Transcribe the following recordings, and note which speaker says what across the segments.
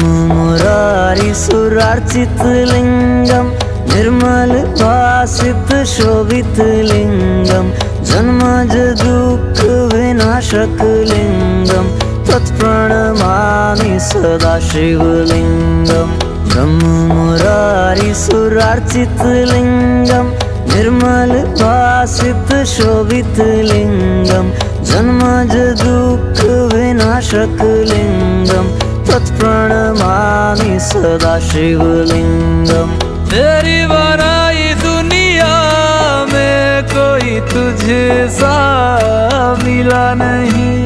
Speaker 1: मुरारी सुरार्चित लिंगम निर्मल भासित शोभित लिंगम जन्मज दुःख विनाशक लिंगम तत्प्रणमामि सदा शिवलिंगम। ब्रह्म मुरारी सुरार्चित लिंगम निर्मल भासित शोभित लिंगम जन्मज दुःख विनाशक लिंगम तत्प्रणमामि सदा शिवलिंगम।
Speaker 2: तेरी बनाई दुनिया में कोई तुझे सा मिला नहीं,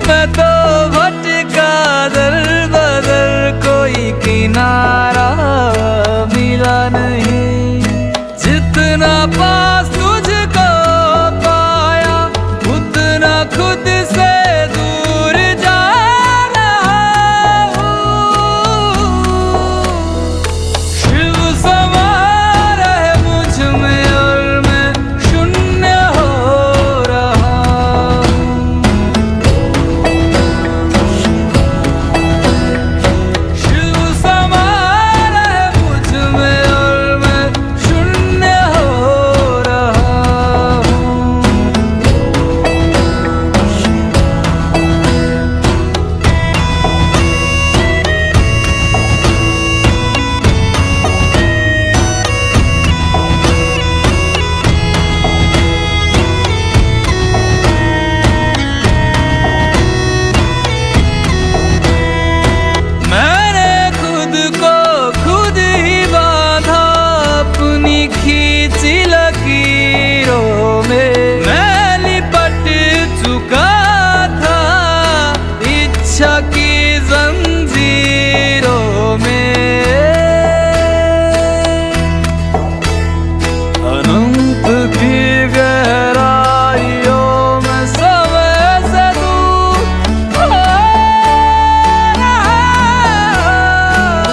Speaker 2: मैं तो भटका दर बदर कोई किनारा मिला नहीं। जितना पास तुझको पाया उतना खुद से दूर जा रहा हूँ। शिव समा रहे मुझ में और मैं शून्य हो रहा हूँ। शिव समा रहे मुझ में और मैं शून्य हो रहा हूँ। मैंने खुद को खुद ही बांधा अपनी खींची लकीरों में। मैं लिपट चुका था इच्छा की जंजीरों में। अनंत की गहराइयों में समय से दूर हो रहा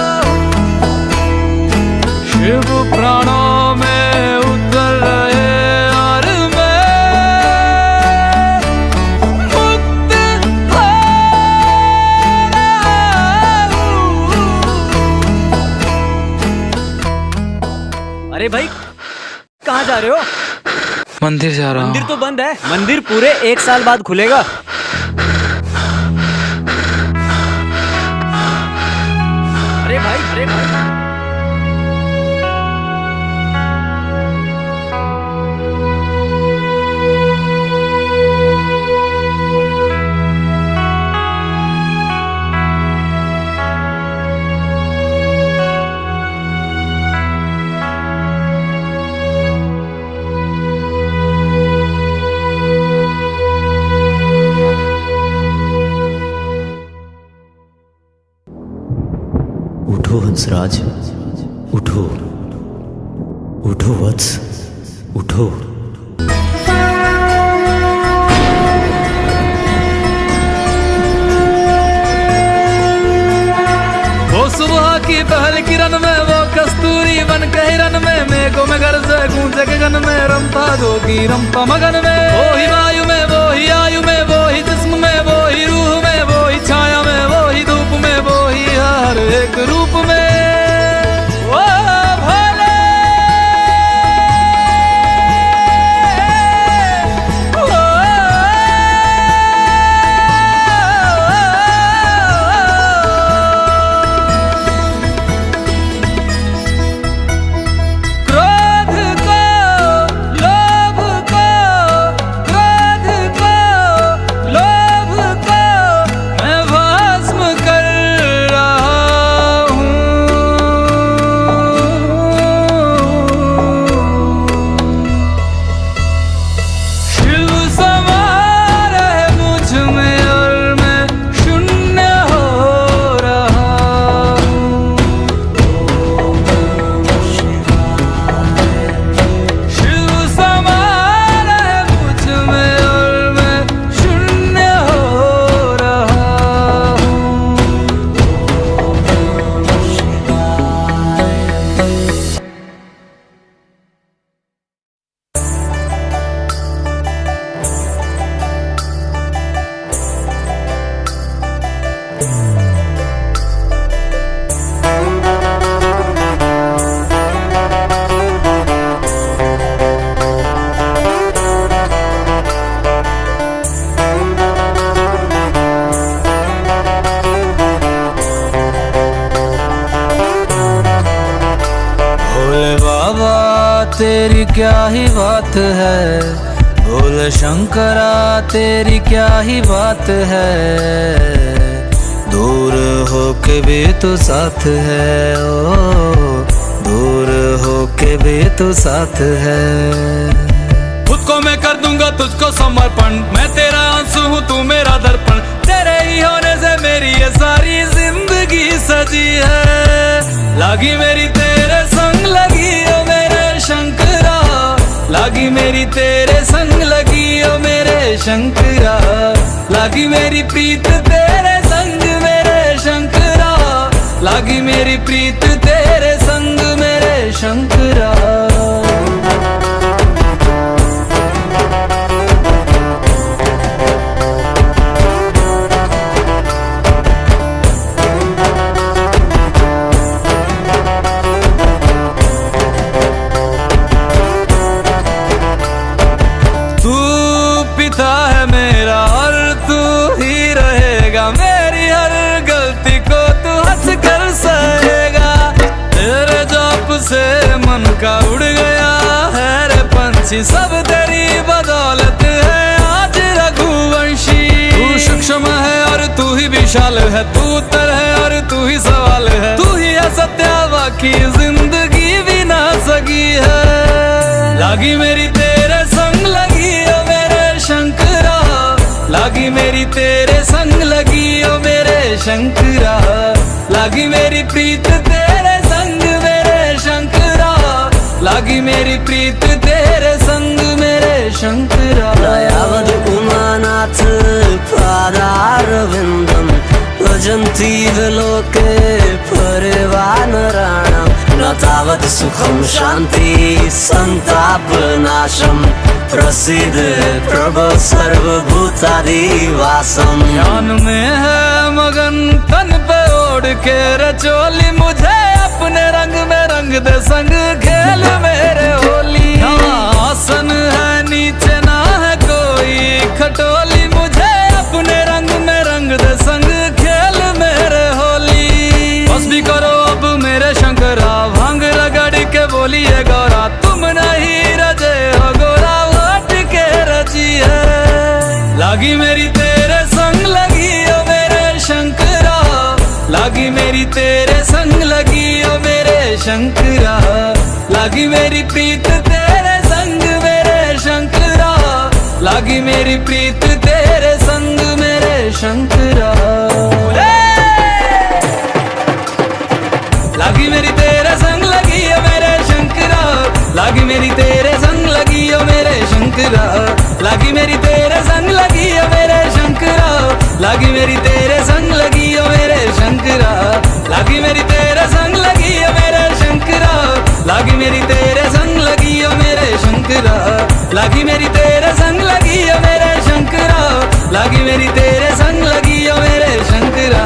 Speaker 2: हूँ। शिव प्राणों में उतर रहे और मैं मुक्त हो रहा हूँ।
Speaker 3: अरे भाई कहाँ जा रहे हो?
Speaker 2: मंदिर जा रहा
Speaker 3: मंदिर
Speaker 2: हूँ।
Speaker 3: तो बंद है। मंदिर पूरे 1 साल बाद खुलेगा। अरे भाई अरे भाई
Speaker 1: उठो हंसराज उठो, उठो वत्स उठो।
Speaker 2: वो सुबह की पहल किरण में वो कस्तूरी बन के हिरन में मेघों में गरजे गूंजे गगन में रमता जोगी रमता मगन में। वो ही वायु में वो ही आयु में वो ही जिस्म में वो ही रूह में वो ही छाया में वो ही धूप में वो ही हर एक रूप में। वो भोले क्रोध को लोभ को क्रोध को लोभ को मैं भस्म कर रहा हूँ। तेरी क्या ही बात है, भोले शंकरा तेरी क्या ही बात है, दूर होके भी तू साथ है, ओ दूर होके भी तू साथ है। खुद को मैं कर दूंगा तुझको समर्पण, मैं तेरा आंसू हूँ तू मेरा दर्पण, तेरे ही होने से मेरी ये सारी जिंदगी सजी है। लागी मेरी तेरे संग लगी ओ मेरे शंकरा, लागी मेरी तेरे संग लगी ओ मेरे शंकरा, लागी मेरी प्रीत तेरे संग मेरे शंकरा, लागी मेरी प्रीत तेरे संग मेरे शंकरा। से मन का उड़ गया है रे पंछी, सब तेरी बदौलत है आज रघुवंशी। तू सूक्ष्म है और तू ही विशाल है, तू उत्तर है और तू ही सवाल है, तू ही है सत्या बाकी जिंदगी भी ना सकी है। लागी मेरी तेरे संग लगी ओ मेरे शंकरा, लागी मेरी तेरे संग लगी ओ मेरे शंकरा, लागी मेरी प्रीत तेरे संग मेरे शंकरा, लागी मेरी प्रीत तेरे संग मेरे शंकरा।
Speaker 1: दयावद उमानाथ पादारविन्दं भजन्ति लोके परिवानराणां, न तावत् सुखं शान्ति संतापनाशं, प्रसीद प्रभो सर्वभूतादिवासम्।
Speaker 2: ध्यान में है मगन तन पे ओढ़ के रचोली, मुझे अपने रंग में रंग दे संग खेल मेरे होली। आसन है नीचे ना है कोई खटोली, मुझे अपने रंग में रंग दे संग खेल मेरे होली। बस भी करो अब मेरे शंकरा, भांग रगड़ के बोलिए गौरा, तुम नहीं रजे हो गोरा हट के रची है। लागी मेरी तेरे संग लगी ओ मेरे शंकरा, लागी मेरी तेरे संग लगी ओ मेरे शंकरा, लागी मेरी प्रीत तेरे संग मेरे शंकरा, लागी मेरी प्रीत तेरे संग मेरे शंकरा। लागी मेरी तेरे संग लगी ओ मेरे शंकरा, लागी मेरी तेरे संग लगी ओ मेरे शंकरा, लागी मेरी तेरे संग लगी ओ मेरे शंकरा, लागी मेरी तेरे संग लगी ओ मेरे शंकरा, लागी मेरी तेरे संग लगी ओ मेरे शंकरा, लागी मेरी तेरे संग लगी ओ मेरे शंकरा, लागी मेरी तेरे संग लगी ओ मेरे शंकरा, लागी मेरी तेरे संग लगी ओ मेरे शंकरा।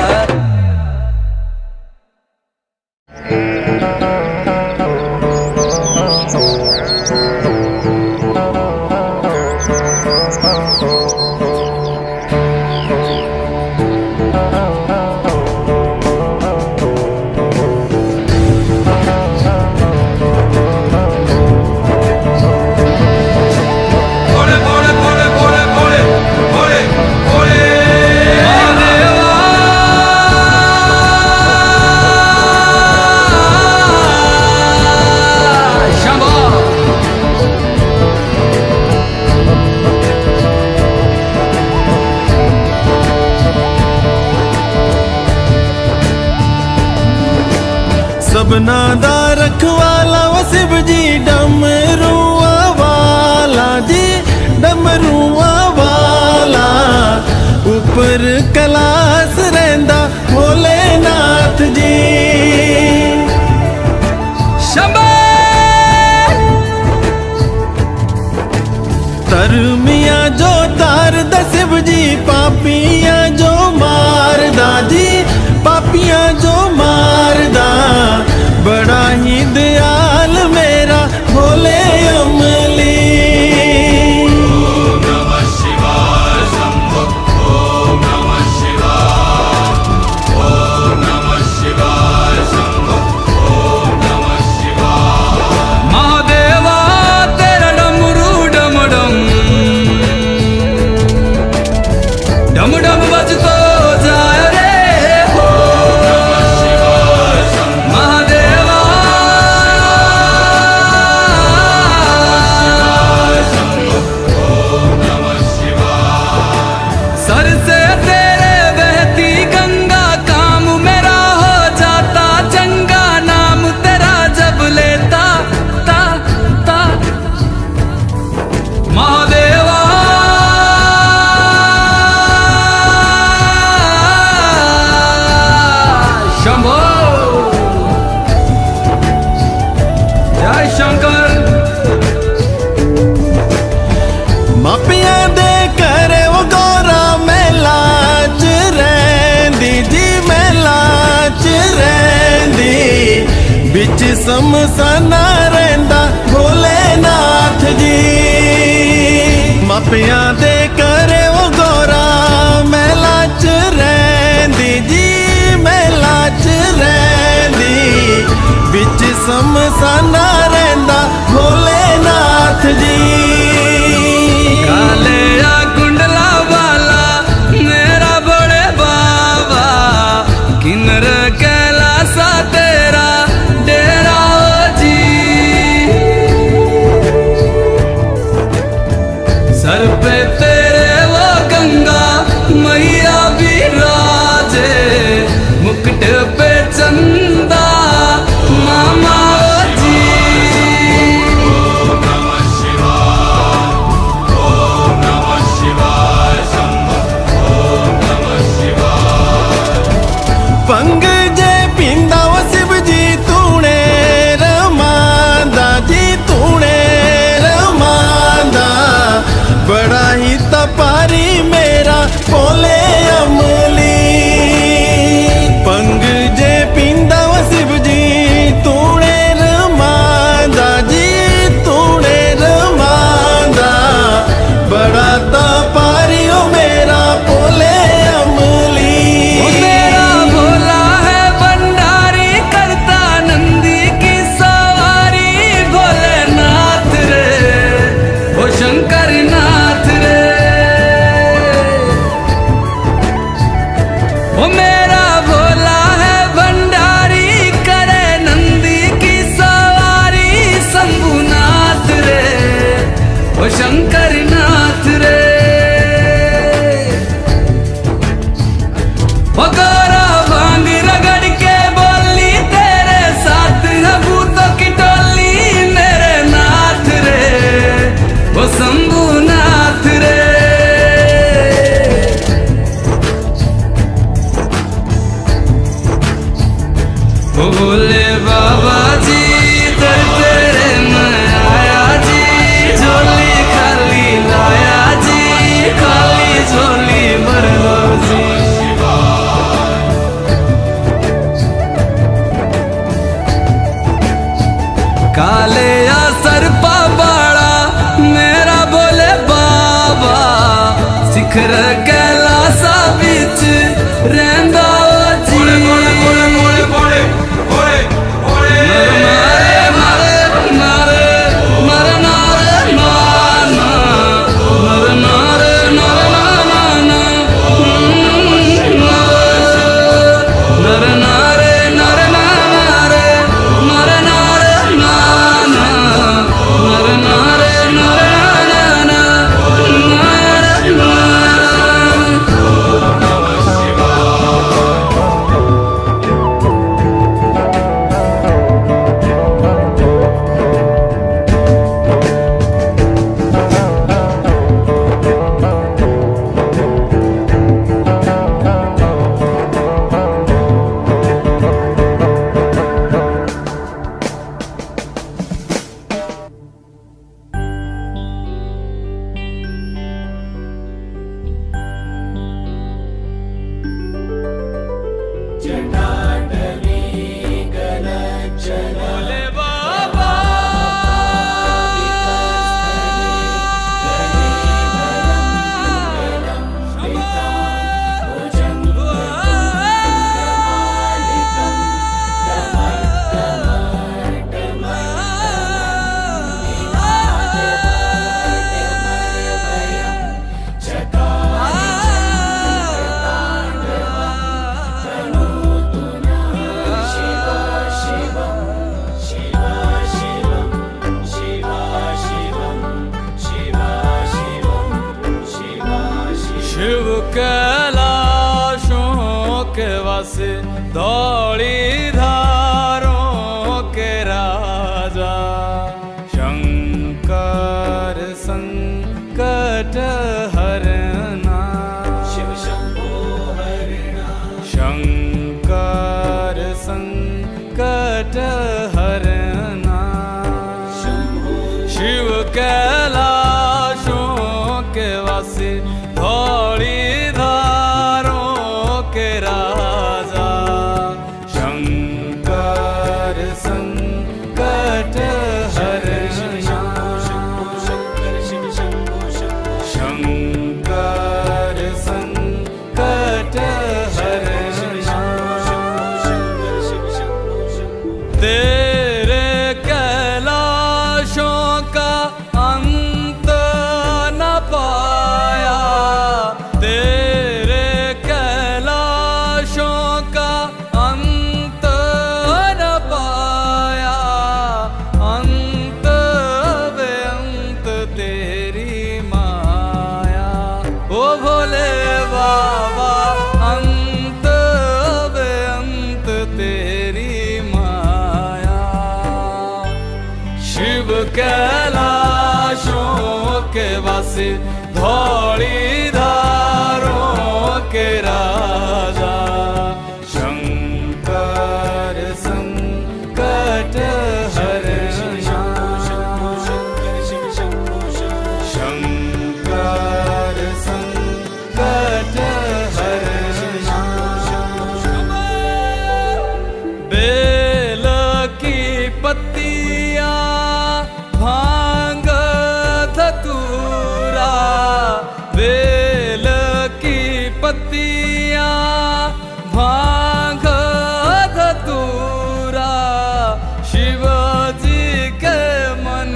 Speaker 4: सबना दा रखवाला वो शिव जी, डमरुआ वाला जी डमरुआ वाला, ऊपर कैलाश रहिंदा भोलेनाथ जी। तरमिया जो तार दा शिव जी, पापिया जो मार दा जी, पापिया जो मार दा, बड़ा ही दयाल मेरा भोले अमली। ओम नमः शिवाय शंभो, ओम नमः शिवाय, ओम नमः शिवाय। बिच समसाना रहिंदा भोलेनाथ जी। मापियां दे करे वो गौरा महला च रहिंदी जी, महला च रहिंदी। बिच समसाना रहिंदा भोलेनाथ जी।
Speaker 2: काले या कुंडला वाला मेरा बड़े बाबा, किन्नर कैलासा तेरा डेरा जी। सर पे तेरे वो गंगा मैया विराजे, मुकुट पे चंदा मामा जी।
Speaker 4: पंग जे पींदा वो शिव जी तूने रमांदा जी, तूने रमांदा। बड़ा ही तपारी मेरा भोले अमली। पंग जे पींदा वो शिव जी तूने रमांदा जी, तूने रमांदा। बड़ा तपारी ओ मेरा भोले अमली।
Speaker 2: मेरा भोला है भंडारी, करता नंदी की सवारी। भोलेनाथ रे ओ शंकर नाथ रे। ओ मेरा भोला है भंडारी, करे नंदी की सवारी। शंभुनाथ रे ओ शंकर नाथ रे। गौरा भांग रगड़ के बोली, तेरे साथ है भूतों की टोली। मेरे नाथ रे वो शंभुनाथ रे। ओ भोले बाबा जी दर तेरे मैं आया जी। झोली खाली लाया जी, खाली झोली भर लो जी। काले या सरपा बाड़ा मेरा भोले बाबा, शिखर कैलासा बिच रहंदा जी। भोले बाबा शिव कैलाशों के वासे, धौली धारों के राजा। शंकर संकट हरना, शिव शंभो हरना। शंकर संकट हरना, शिव कैलाशों के वासी। धौली धारों के राजा, शंकर कैलाशों के वासी धौली धारों के राजा शंकर संकट हरना शंकर संकट हरना बेल की पत्तियां भांग धतूरा बेल की पत्तियां भांग धतूरा शिव जी के मन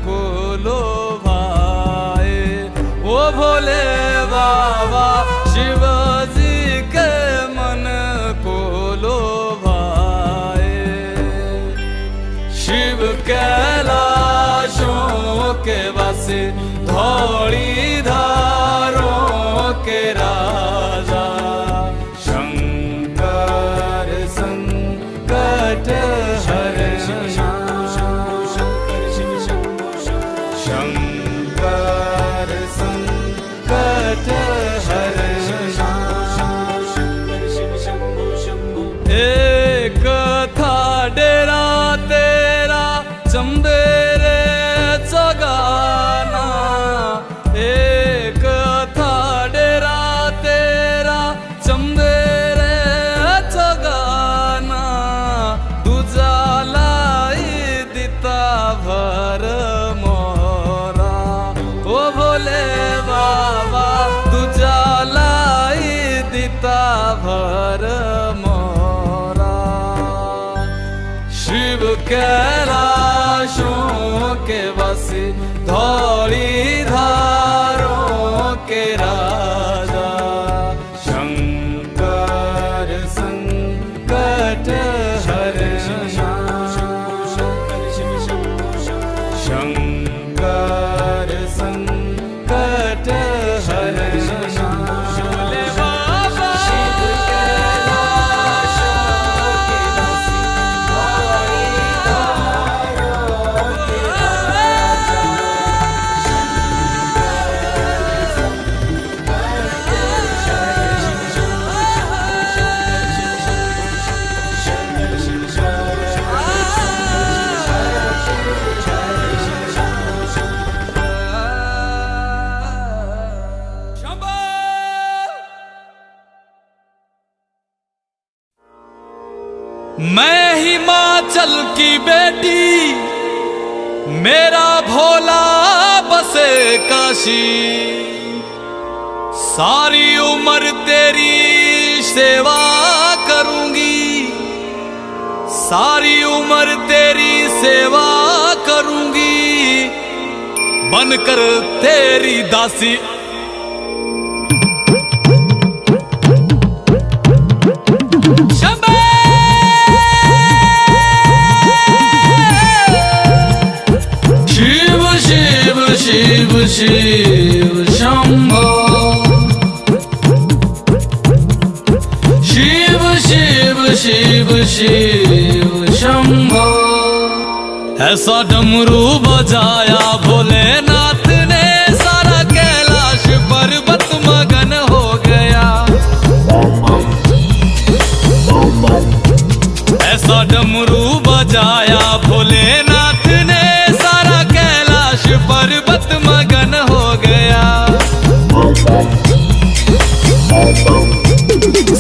Speaker 2: को लोभाए वो भोले बाबा शिव जी के मन को लोभाए शिव कैलाशों के वासी धौली धारों के राजा शंकर संकट हरना शंकर संकट हरना एक था डेरा तेरा चंदेरे जगाना एक था डेरा तेरा चंदेरे जगाना दूजा लाई दिता भर मोरा ओ भोले बाबा दूजा लाई दिता भर मोरा शिव कैलाशों के वासी धौली धारों के राजा शंकर संकट हरना शंकर संकट हरना भोले बाबा शिव कैलाशों के वासी धौली धारों के राजा मैं हिमाचल की बेटी मेरा भोला बसे काशी सारी उम्र तेरी सेवा करूंगी सारी उम्र तेरी सेवा करूंगी बनकर तेरी दासी शिव शिव शंभो शिव शिव शिव शिव शंभो ऐसा डमरू बजाया भोलेनाथ ने सारा कैलाश पर्वत मगन हो गया ऐसा डमरू बजाया भोलेनाथ ने सारा कैलाश पर्वत मगन हो गया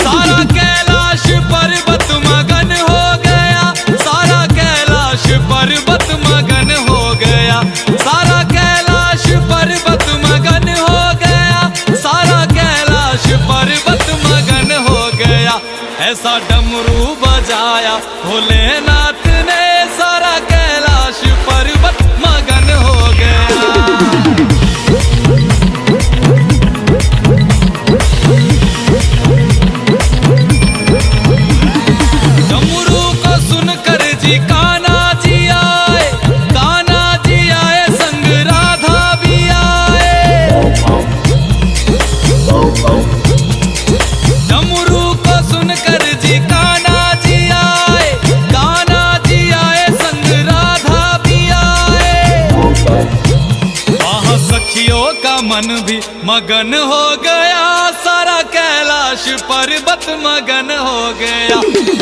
Speaker 2: सारा कैलाश पर्वत मगन हो गया सारा कैलाश पर्वत मगन हो गया सारा कैलाश पर्वत मगन हो गया सारा कैलाश पर्वत मगन हो गया ऐसा डमरू बजाया भोलेनाथ ने सारा कैलाश पर्वत मगन हो गया डमरू को सुनकर जी कान्हा जी आए संग राधा भी आए डमरू को सुनकर जी कान्हा जी आए संग राधा भी आए मन भी मगन हो गया, सारा कैलाश पर्वत मगन हो गया।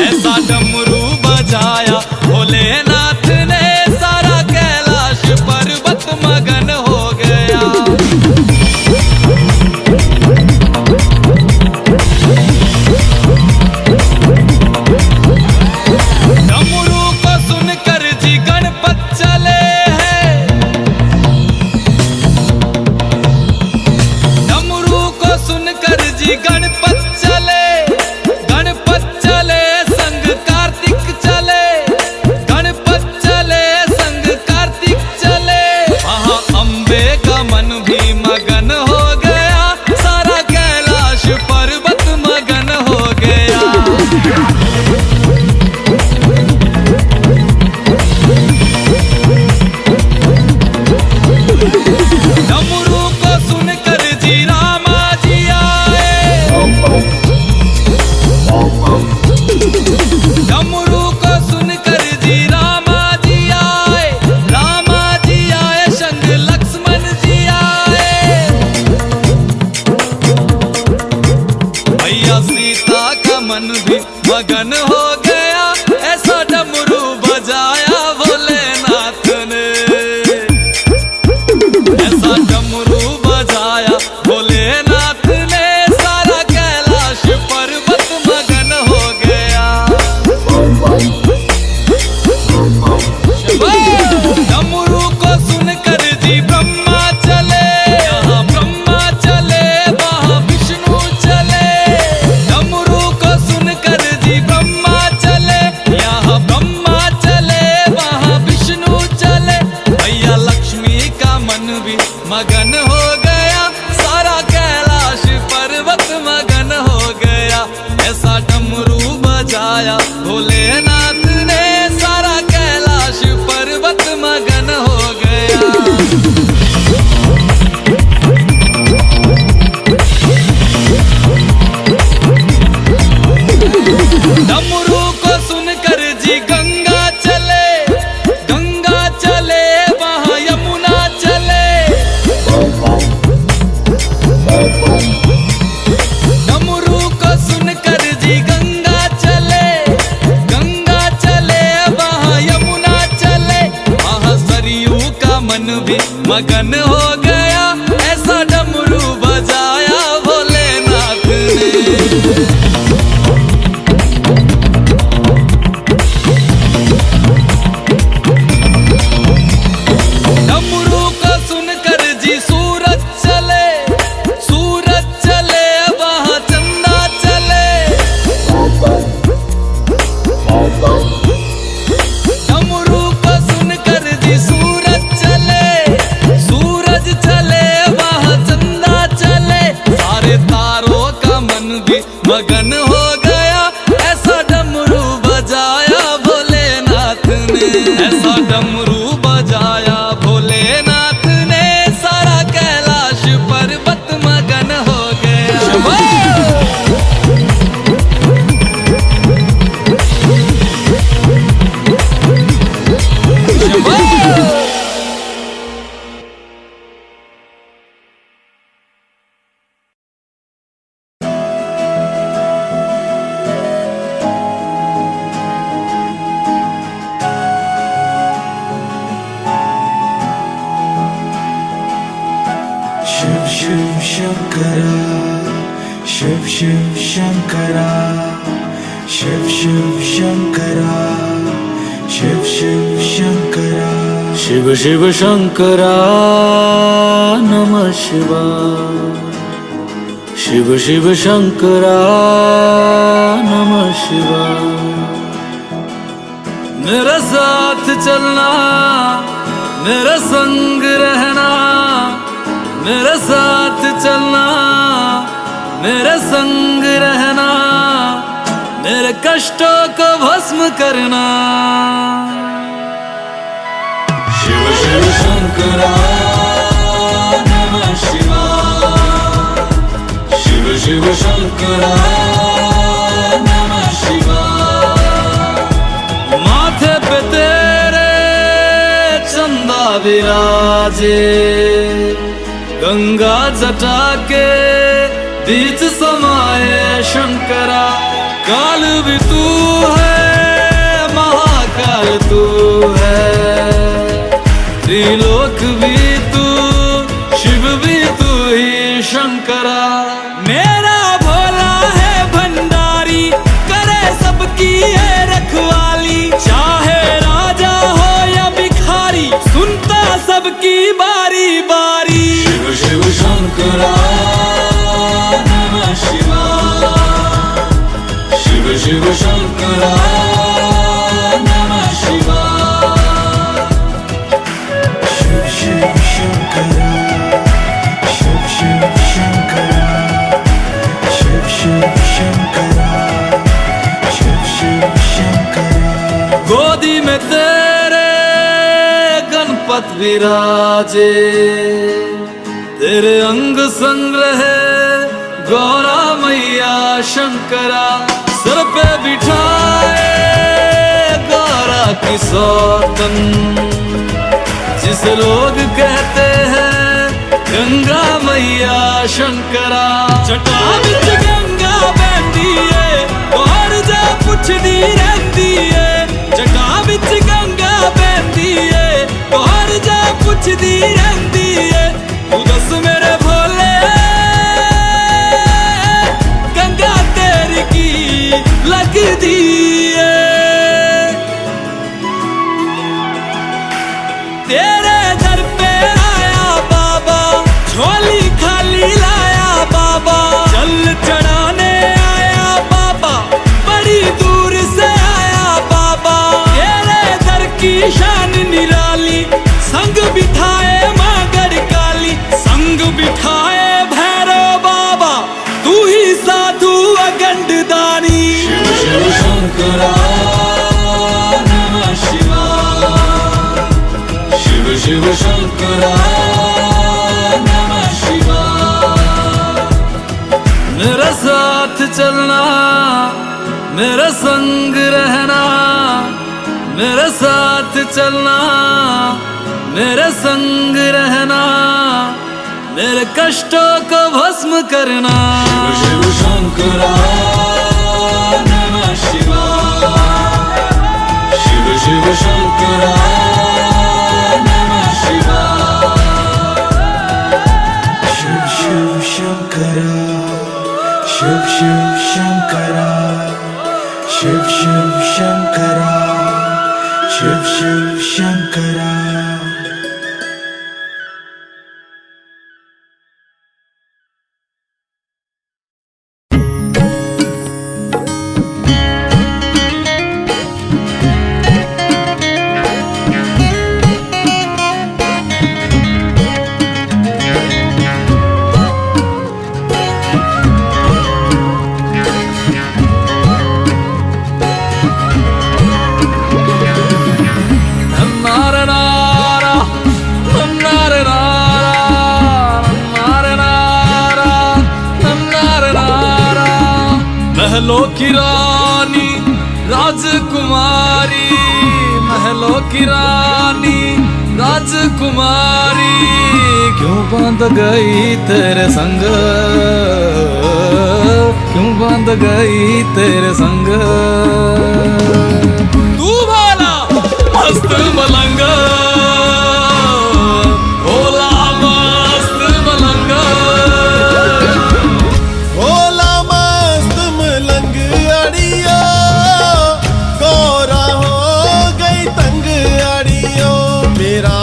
Speaker 2: ऐसा डमरू बजाया भोलेनाथ ने, सारा कैलाश पर्वत मगन हो गया। डमरू को सुनकर जी गणपत चले हैं, डमरू को सुनकर जी गणपत चले, गणपत चले संग कार्तिक चले, गणपत चले संग कार्तिक चले। वहाँ अम्बे का मन भी मगन हो गया, सारा कैलाश पर्वत मगन हो गया। डमरू को सुनकर जी रामा जी आए, डमरू को सुनकर जी रामा जी आए, रामा जी आए संग लक्ष्मण जी आए। भैया सीता का मन भी मगन हो गया, ऐसा डमरू बजाया भोलेनाथ ने, ऐसा डमरू बजाया भोलेनाथ ने, सारा कैलाश पर्वत मगन हो गया। डमरू को सुनकर जी ब्रह्मा चले, यहाँ ब्रह्मा चले वहाँ विष्णु चले, डमरू को सुनकर जी ब्रह्मा चले, यहाँ ब्रह्मा चले वहाँ विष्णु चले। भैया लक्ष्मी का मन भी मगन हो गया, सारा कैलाश पर्वत मगन हो गया। ऐसा डमरू बजाया भोलेनाथ ने, सारा कैलाश पर्वत मगन हो गया। डमरू को सुनकर जी गंगा चले, गंगा चले वहाँ यमुना चले, डमरू को सुनकर जी गंगा चले, गंगा चले वहाँ यमुना चले। वहाँ सरयू का मन भी मगन हो गया, ऐसा डमरू बजाया भोलेनाथ ने। डमरू को सुनकर जी सूरज चले, सूरज चले वहाँ चंदा चले, डमरू को सुनकर जी सूरज चले, सूरज चले वहाँ चंदा चले। सारे तारों का मन भी मगन हो गया, ऐसा डमरू बजाया भोलेनाथ ने, ऐसा डमरू बजाया भोलेनाथ ने, सारा कैलाश पर्वत मगन हो गया।
Speaker 4: शिव शिव शंकरा, शिव शिव शंकरा, शिव शिव शंकरा, शिव शिव शंकरा, शिव शिव शंकरा नमः शिवाय, शिव शिव शंकरा नमः शिवाय।
Speaker 2: मेरे साथ चलना, मेरे संग रहना, मेरे साथ चलना, मेरे संग रहना, मेरे कष्टों को भस्म करना।
Speaker 4: शिव शिव शंकरा नमः शिवाय, शिव शिव शंकरा नमः शिवाय।
Speaker 2: माथे पे तेरे चंदा विराजे, गंगा जटा के बीच समाये शंकरा। काल भी तू है, महाकाल तू है, त्रिलोक भी तू, शिव भी तू ही शंकरा। मेरा भोला है भंडारी, करे सबकी है रखवाली, चाहे राजा हो या भिखारी, सुनता सबकी बारी बारी। शिव शिव शंकरा नमः शिवाय, शिव शिव शंकरा नमः शिवाय।
Speaker 4: शिव शिव शंकरा, शिव शिव शंकरा, शिव शिव शंकरा, शिव शिव शंकरा।
Speaker 2: गोदी में तेरे गणपत विराजे, तेरे अंग संग रहे गौरा मैया शंकरा। सर पे बिठाए गौरा की सौतन, जिसे लोग कहते हैं गंगा मैया शंकरा। जटा बिच गंगा बहती है, और जा पुछदी रहती है। जटा बिच गंगा बहती है, और जा पुछदी रहती है। तू दस मेरे भोले, गंगा तेरी की लगदी है। तेरे दर पे आया बाबा, झोली खाली लाया बाबा, जल चढ़ाने आया बाबा, बड़ी दूर से आया बाबा। तेरे दर की शान निराली, संग बिठाए माँ गढ़काली, संग बिठाए भैरव बाबा, तू ही साधु अगंड दानी। शिव शिव शंकरा नमः शिवाय, शिव शिव शंकरा नमः शिवाय। मेरे साथ चलना, मेरे संग रहना, मेरे साथ चलना, मेरे संग रहना, मेरे कष्टों को भस्म करना। शिव शिव शंकरा नमः शिवाय, शिव शिव शंकरा नमः शिवाय।
Speaker 4: शिव शिव शंकरा, शिव शिव शंकरा, शिव शिव शंकरा, शिव शिव शंकरा।
Speaker 2: महलों की रानी राजकुमारी, महलों की रानी राजकुमारी, क्यों बांध गई तेरे संग, क्यों बांध गई तेरे संग। तू भोला मस्त मलंग, भोला मस्त मलंग,
Speaker 4: भोला मस्त मलंग अड़ियो, गौरा हो गई तंग अड़ियो। मेरा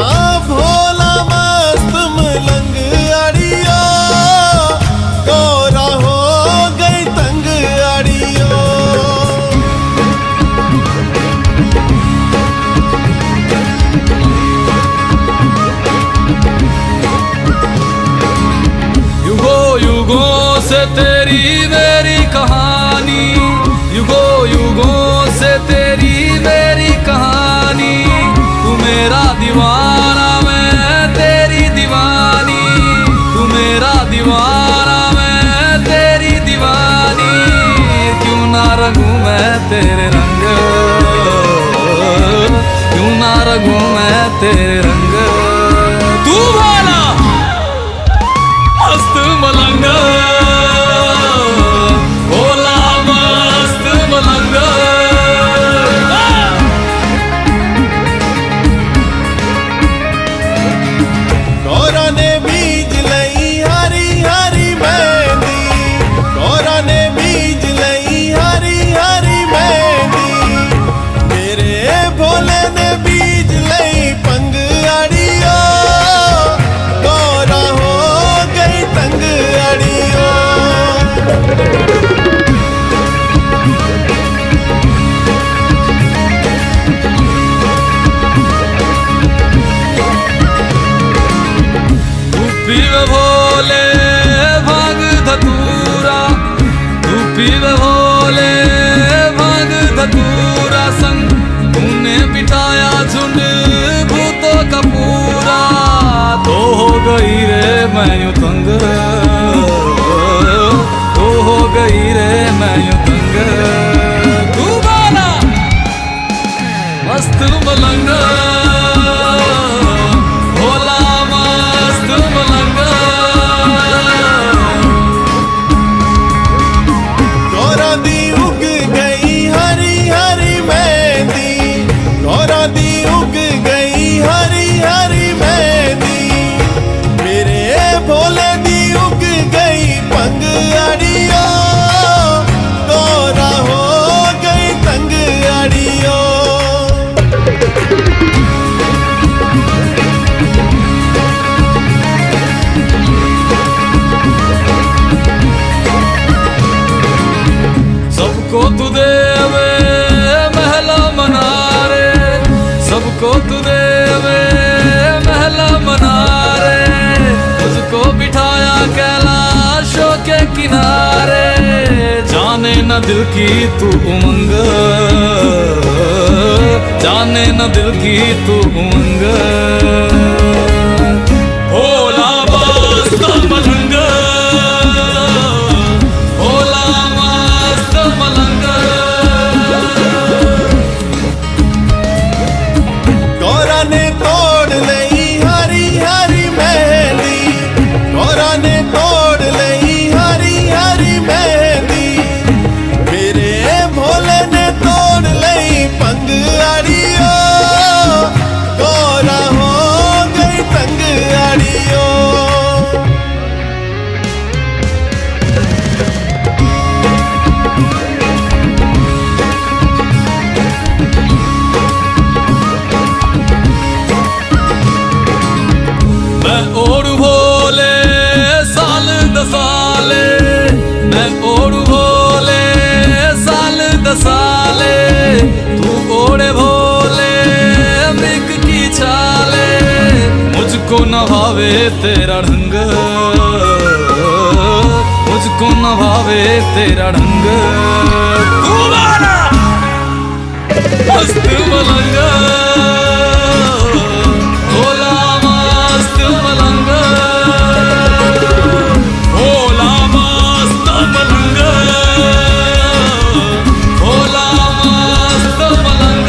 Speaker 4: भोला मस्त मलंग अड़ियो, गौरा हो गई तंग अड़ियो।
Speaker 2: युगों युगों से तेरी मेरी कहानी, युगों युगों से तेरी मेरी कहानी। तू मेरा दीवाना मैं तेरी दीवानी, तू मेरा दीवाना मैं तेरी दीवानी। क्यों ना रंगूं मैं तेरे रंग, क्यों ना रंगूं मैं तेरे रंग। तू भोला मलंग, भोला मस्त मलंग।
Speaker 4: गौरा ने बीज लई हरी हरी मेहंदी, गौरा ने बीज लई हरी हरी मेहंदी, मेरे भोले ने बीज लई पंगड़ियो, गौरा हो गई तंगड़ियो।
Speaker 2: पीवे भोले भाग धतूरा, तू पीवे भोले भाग धतूरा, संग तूने बिठाया झुंड भूतों का पूरा। तो हो गई रे मैं यूं तंग, तो हो गई रे मैं यूं तंग। तू बोला मस्त मलंग, भोला मस्त मलंग।
Speaker 4: गौरा दी उग गई हरी हरी मेहंदी, गौरा दी उग गई हरी हरी मेहंदी, मेरे भोले दी उग गई पंगड़ियो, गौरा हो गई तंगड़ियो।
Speaker 2: सबको तू देवे महला मनारे, सबको तू देवे महला मनारे, तुझको बिठाया कैलाशों के किनारे। जाने न दिल की तू उमंग, जाने न दिल की तू उमंग। भोला मस्त मलंग, भोला मस्त मलंग।
Speaker 4: गौरा ने तोड़ लई हरी हरी मेहंदी, गौरा ने तोड़ लई हरी हरी मेहंदी, मेरे भोले ने तोड़ लई पंगड़ियो, गौरा हो गई तंगड़ियो।
Speaker 2: मैं ओढ़ भोले साल दसाले, मैं ओढ़ भोले साल दसाले, तू ओढ़े भोले मृग की छाले। मुझको न भावे तेरा ढंग, मुझको न भावे तेरा ढंग। तू बोला मस्त मलंग, भोला मस्त मलंग, भोला मस्त मलंग, भोला मस्त मलंग।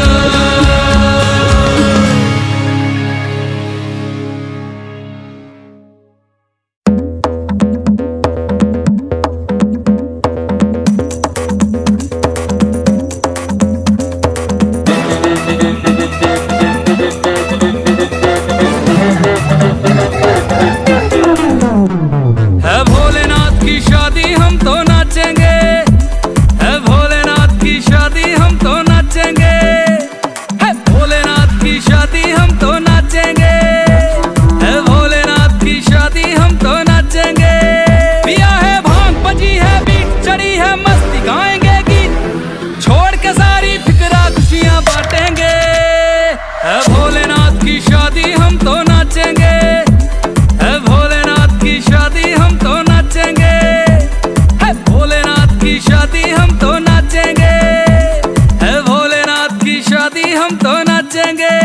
Speaker 2: है भोलेनाथ की शादी हम तो नाचेंगे, है भोलेनाथ की शादी हम तो नाचेंगे, है भोलेनाथ की शादी हम तो नाचेंगे, है भोलेनाथ की शादी हम तो नाचेंगे। पिया है भांग बजी है बीट चढ़ी है मस्ती गाएंगे गीत, छोड़ के सारी फिक्रा खुशियां बांटेंगे। है भोलेनाथ की शादी हम तो नाचेंगे, है भोलेनाथ की शादी हम तो नाचेंगे, है भोलेनाथ की शादी हम तो नाचेंगे, है भोलेनाथ की शादी हम तो नाचेंगे।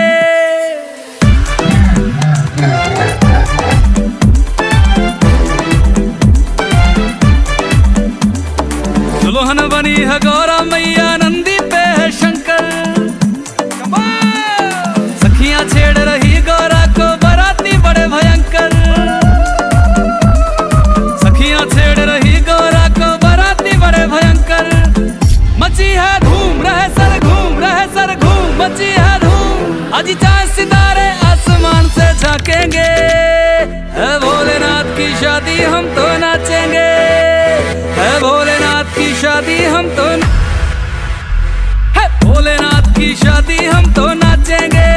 Speaker 2: दुल्हन बनी है गौरा मैया नंदी पे है शंकर, सखियां छेड़ रही गौरा को बराती बड़े भयंकर। आज चांद सितारे आसमान से झांकेंगे, है भोलेनाथ की शादी हम तो नाचेंगे, है भोलेनाथ की शादी हम तो, है भोलेनाथ की शादी हम तो नाचेंगे,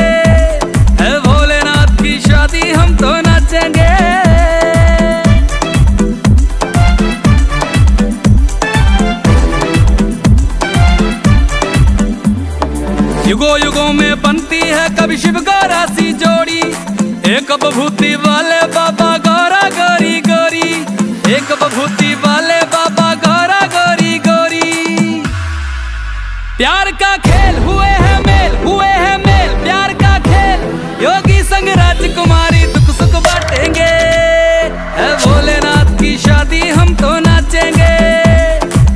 Speaker 2: है भोलेनाथ की शादी हम तो नाचेंगे। युगों युगों में बनती है कभी शिव गौरा सी जोड़ी, एक बभूति वाले बाबा गौरा गौरी गौरी, एक बभूति वाले बाबा गौरा गौरी गौरी। प्यार का खेल हुए हैं मेल, हुए हैं मेल, प्यार का खेल, योगी संग राजकुमारी दुख सुख बांटेंगे, है भोलेनाथ की शादी हम तो नाचेंगे,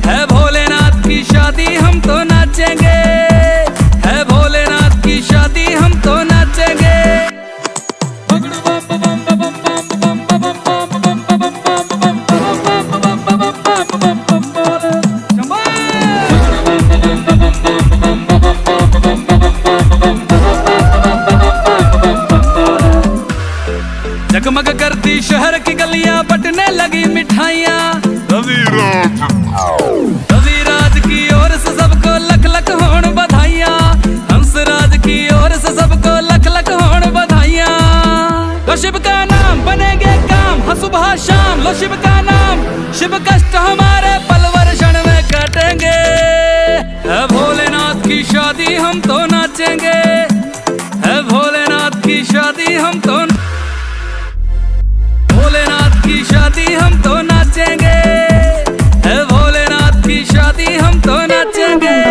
Speaker 2: है भोलेनाथ की शादी हम तो नाचेंगे, है भोलेनाथ की शादी हम तो नाचेंगे। जगमग करती शहर की गलियां, बटने लगी मिठाइयां, रविराज की ओर से सबको लख लख होण बधाइयां, हंसराज की ओर से सबको लख लख होण बधाइयां। लो शिव का नाम बनेंगे काम, हाँ सुबह शाम लो शिव का नाम, शिव कष्ट हमारे पलवर क्षण में काटेंगे, है भोलेनाथ की शादी हम तो नाचेंगे, है भोलेनाथ की शादी हम तो, भोलेनाथ की शादी हम तो नाचेंगे, है भोलेनाथ की शादी हम तो नाचेंगे।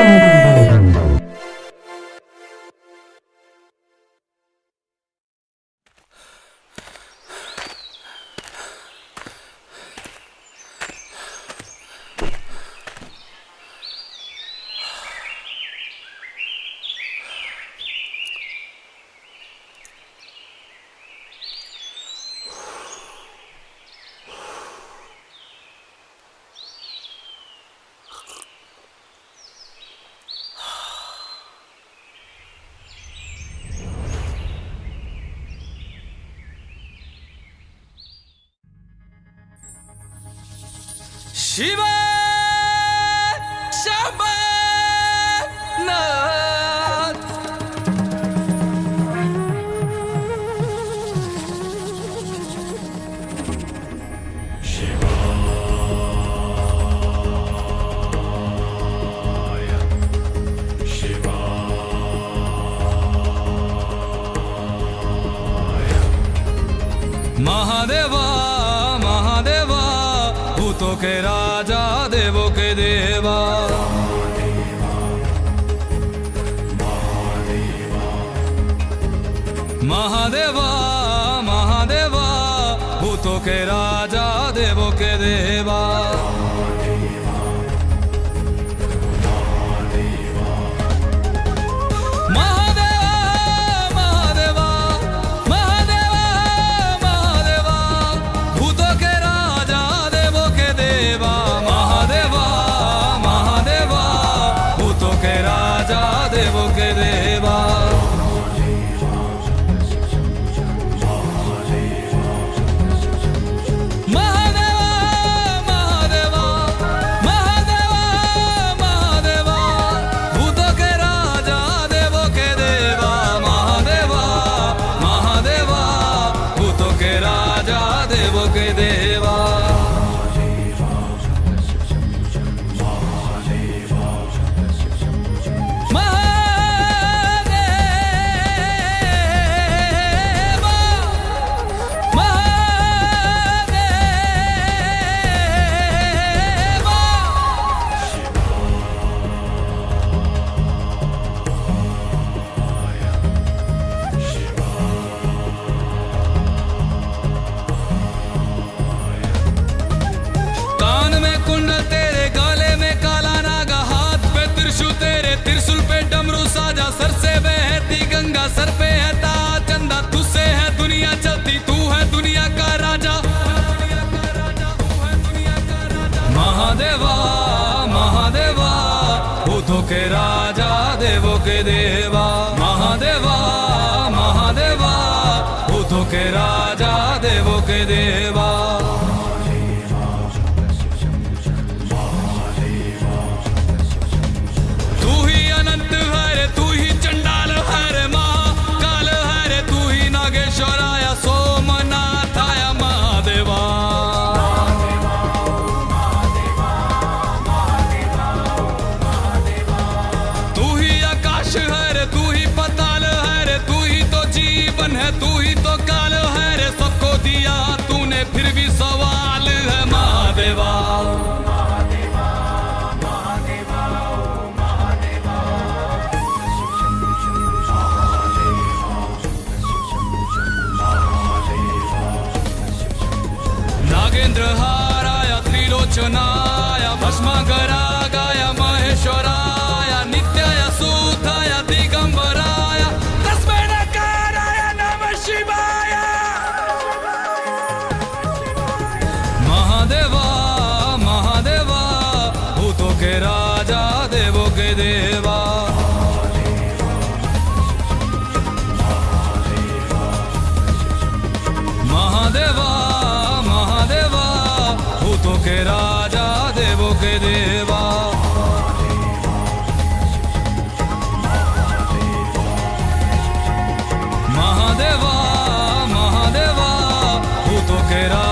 Speaker 2: शिव शंभो नाथ, महादेवा महादेवा भूतों के राजा देवों के देवा, महादेवा महादेवा भूतों के राजा देवों के देवा। महादेवा महादेवा महादेवा तू तो केरा